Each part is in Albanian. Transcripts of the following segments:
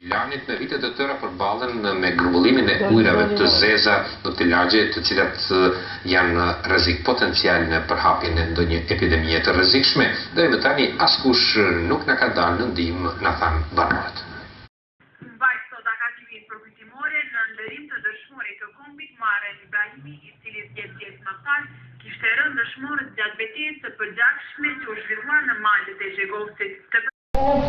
Lanit në rritet e tëra përballen me grumbullimin e ujrave të zeza në të lagje, të cilat janë rrezik potencial në përhapjen e ndonjë epidemie të rrezikshme, dhe më tani askush nuk na ka dalë në ndihmë, na than banorët. Mbaj sot aktivit përkujtimore në ndërim të dëshmorit të kombit Maren Ibrahimi, i cili 10 vjet më parë kishte rënë dëshmorët gjatë betejës së përgjithshme që u zhvillua në malet e Zhegovsit.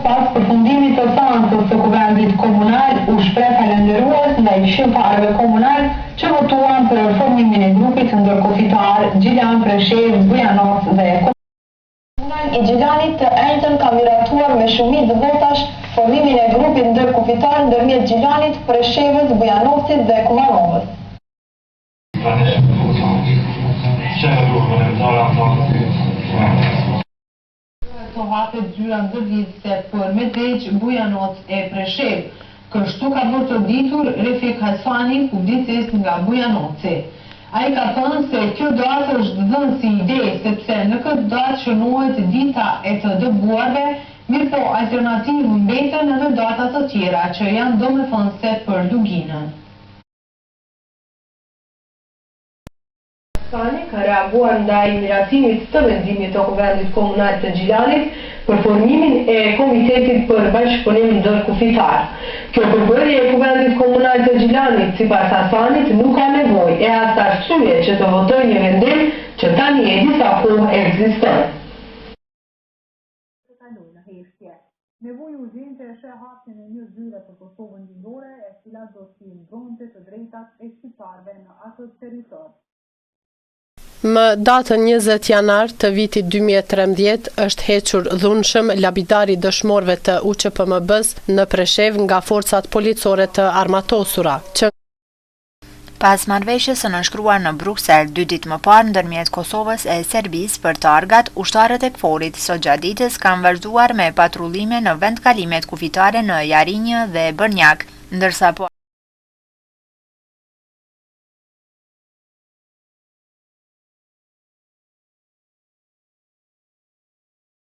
Pas përfundimit të seancës së Kuvendit Komunal, u shpreh falënderues ndaj shqiptarëve komunal që votuan për formimin e grupit ndërkufitar Gjilan Preshev Bujanoc dhe Komunal i Gjilanit të Enjtën ka miratuar me shumicë votash formimin e grupit ndërkufitar ndërmjet Gjilanit, Preshevës, Bujanocit dhe Kumanovës. Të hapet zyra ndërlidhëse për Medveq, Bujanoc e Preshev. Kështu ka bërë të ditur Refik Hasani, publicist nga Bujanoci. Ai ka thënë se kjo datë është dhënë si ide, sepse në këtë datë shënohet dita e të dëbuarve, mirëpo alternativë mbeten edhe data të tjera që janë domethënëse për luginën. Hasani ka reaguar ndaj miratimit të vendimit të Kuvendit Komunal të Gjilanit për formimin e Komitetit për Bashkëpunim Ndërkufitar. Kjo përbërje e Kuvendit Komunal të Gjilanit, sipas Hasanit, nuk ka nevojë e as arsye që të votojë një vendim që tani e disa kohë ekziston. Nevojë urgjente është hapjen e një zyre për Kosovën Lindore, e cila do t'i mbronte të drejtat e shqiptarëve në atë territor. Më datën 20 janar të vitit 2013 është hequr dhunshëm lapidari dëshmorëve të UÇPMB-s në Preshev nga forcat policore të armatosura. Pas marrëveshjes së nënshkruar në Bruksel 2 ditë më parë ndërmjet Kosovës e Serbisë për targat, ushtarët e KFOR-it sot gjatë ditës kanë vazhduar me patrullime në vendkalimet kufitare në Jarinjë dhe Brnjak, ndërsa po